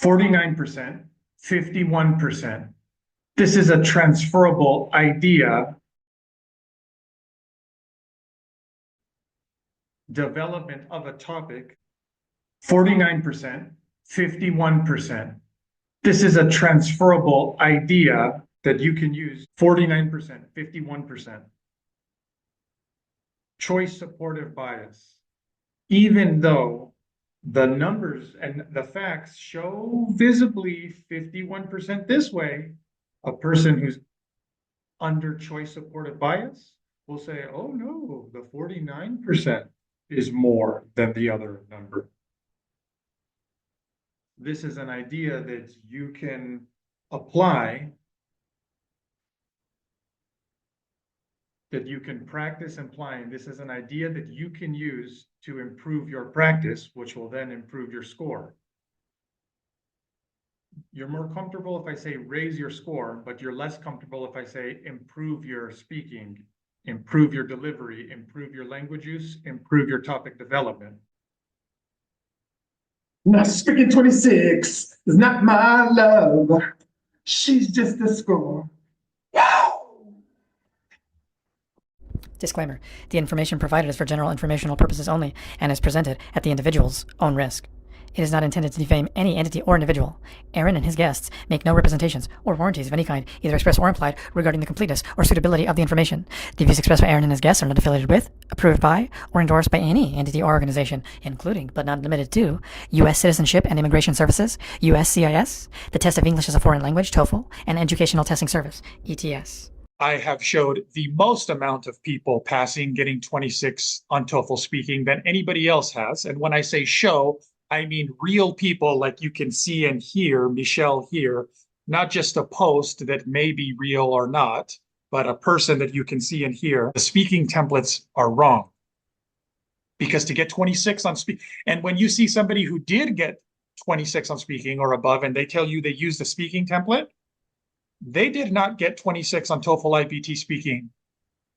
49%, 51%. This is a transferable idea. Development of a topic, 49%, 51%. This is a transferable idea that you can use, 49%, 51%. Choice supportive bias. Even though the numbers and the facts show visibly 51% this way, a person who's under choice supportive bias will say, oh no, the 49% is more than the other number. This is an idea that you can apply, that you can practice applying. This is an idea that you can use to improve your practice, which will then improve your score. You're more comfortable if I say raise your score, but you're less comfortable if I say improve your speaking, improve your delivery, improve your language use, improve your topic development. Now, speaking 26 is not my love. She's just a score. Disclaimer. The information provided is for general informational purposes only and is presented at the individual's own risk. It is not intended to defame any entity or individual. Aaron and his guests make no representations or warranties of any kind, either express or implied, regarding the completeness or suitability of the information. The views expressed by Aaron and his guests are not affiliated with, approved by, or endorsed by any entity or organization, including, but not limited to, U.S. Citizenship and Immigration Services, USCIS, the Test of English as a Foreign Language, TOEFL, and Educational Testing Service, ETS. I have showed the most amount of people passing, getting 26 on TOEFL speaking than anybody else has. And when I say show, I mean real people like you can see and hear Michelle here, not just a post that may be real or not, but a person that you can see and hear. The speaking templates are wrong. Because to get 26 on speaking, and when you see somebody who did get 26 on speaking or above, and they tell you they used the speaking template, they did not get 26 on TOEFL IBT speaking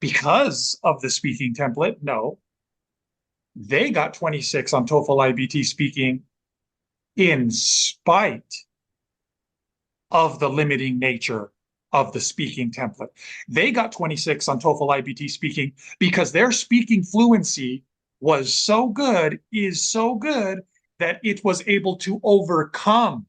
because of the speaking template. No, they got 26 on TOEFL IBT speaking in spite of the limiting nature of the speaking template. They got 26 on TOEFL IBT speaking because their speaking fluency was so good, is so good, that it was able to overcome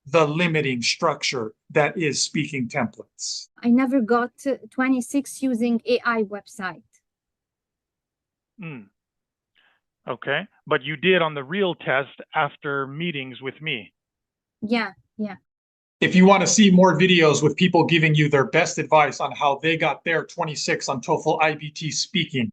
the limiting structure that is speaking templates. I never got 26 using AI website. Okay, but you did on the real test after meetings with me. Yeah. If you want to see more videos with people giving you their best advice on how they got their 26 on TOEFL IBT speaking,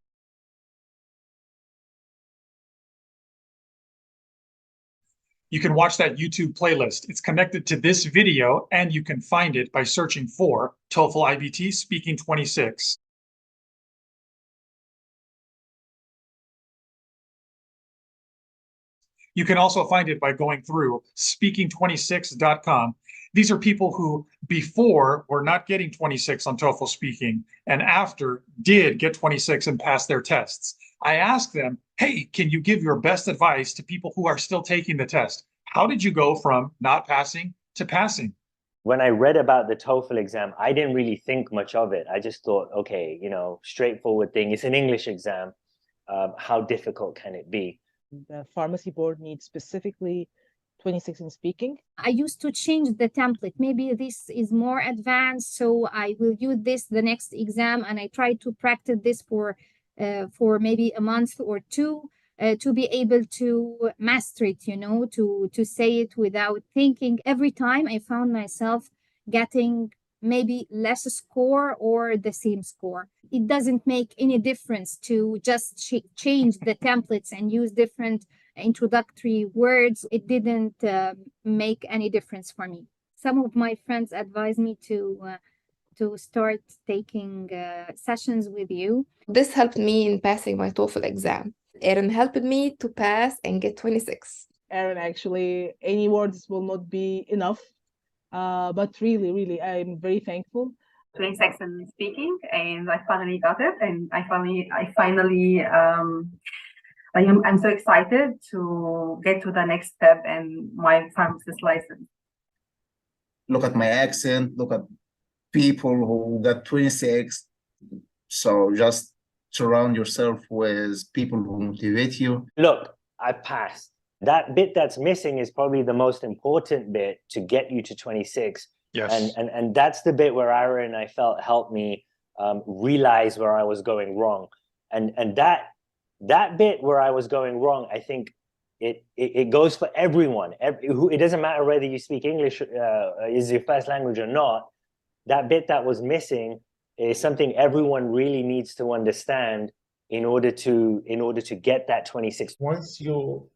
you can watch that YouTube playlist. It's connected to this video, and you can find it by searching for TOEFL IBT Speaking 26. You can also find it by going through speaking26.com. These are people who before were not getting 26 on TOEFL speaking and after did get 26 and pass their tests. I asked them, hey, can you give your best advice to people who are still taking the test? How did you go from not passing to passing? When I read about the TOEFL exam, I didn't really think much of it. I just thought, okay, straightforward thing. It's an English exam. How difficult can it be? The pharmacy board needs specifically 26 in speaking. I used to change the template. Maybe this is more advanced, so I will use this the next exam, and I try to practice this for maybe a month or two to be able to master it, to say it without thinking. Every time I found myself getting maybe less score or the same score. It doesn't make any difference to just change the templates and use different introductory words. It didn't make any difference for me. Some of my friends advised me to start taking sessions with you. This helped me in passing my TOEFL exam. Aaron helped me to pass and get 26. Aaron, actually, any words will not be enough. But really, I'm very thankful. 26 in speaking, and I finally got it, and I finally I'm so excited to get to the next step in my pharmacist license. Look at my accent, look at people who got 26. So just surround yourself with people who motivate you. Look, I passed. That bit that's missing is probably the most important bit to get you to 26. Yes. And that's the bit where Aaron, I felt, helped me realize where I was going wrong. And that bit where I was going wrong, I think it goes for everyone. It doesn't matter whether you speak English is your first language or not. That bit that was missing is something everyone really needs to understand in order to get that 26. Once you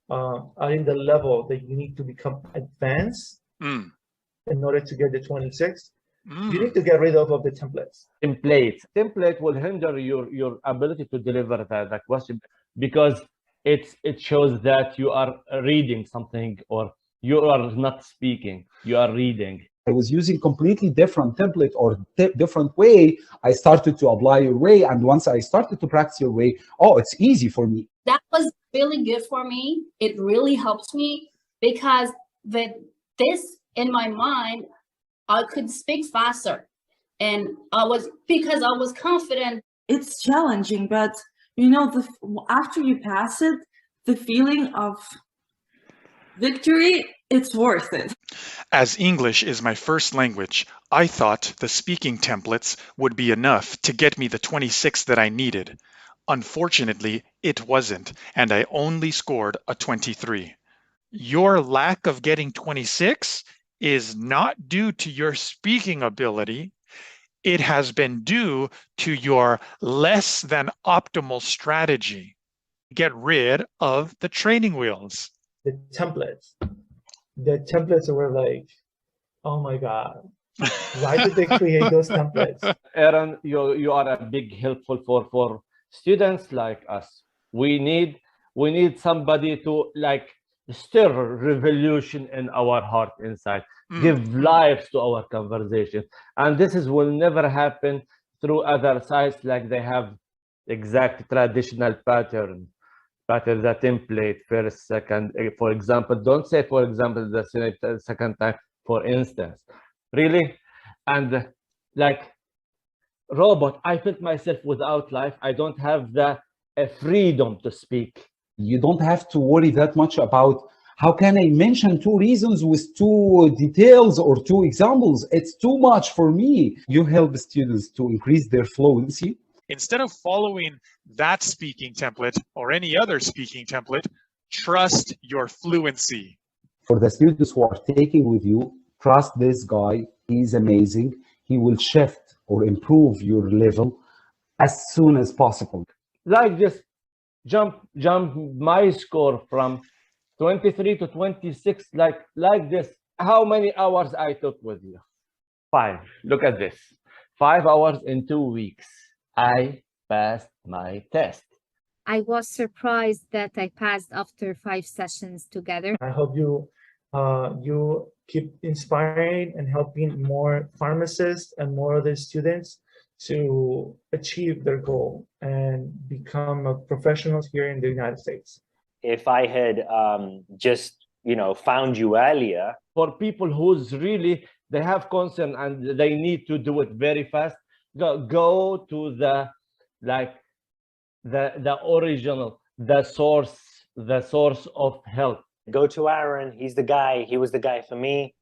are in the level that you need to become advanced in order to get the 26, you need to get rid of the templates. Template will hinder your ability to deliver the question, because it shows that you are reading something, or you are not speaking, you are reading. I was using completely different template or different way. I started to apply your way, and once I started to practice your way, oh, it's easy for me. That was really good for me. It really helped me, because with this in my mind, I could speak faster, and because I was confident. It's challenging, but you know, after you pass it, the feeling of victory, it's worth it. As English is my first language, I thought the speaking templates would be enough to get me the 26 that I needed. Unfortunately, it wasn't, and I only scored a 23. Your lack of getting 26 is not due to your speaking ability. It has been due to your less than optimal strategy. Get rid of the training wheels. The templates were like, oh my God, why did they create those templates? Aaron, you are a big helpful for students like us. We need somebody to like stir revolution in our heart inside, give life to our conversation. And this will never happen through other sites, like they have exact traditional pattern, the template, first, second, for example. Don't say, for example, the second time, for instance. Really? And like robot, I felt myself without life. I don't have the freedom to speak. You don't have to worry that much about how can I mention 2 reasons with 2 details or 2 examples. It's too much for me. You help students to increase their fluency. Instead of following that speaking template or any other speaking template, trust your fluency. For the students who are taking with you, trust this guy. He's amazing. He will shift or improve your level as soon as possible. Like just jump my score from 23 to 26, like this. How many hours I took with you? 5. Look at this. 5 hours in 2 weeks. I passed my test. I was surprised that I passed after 5 sessions together. I hope you keep inspiring and helping more pharmacists and more other students to achieve their goal and become professionals here in the United States. If I had just, found you earlier. For people who's really, they have concern and they need to do it very fast, go to the original, the source of help. Go to Aaron. He's the guy. He was the guy for me.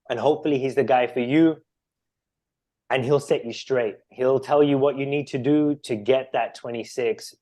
And hopefully he's the guy for you. And he'll set you straight. He'll tell you what you need to do to get that 26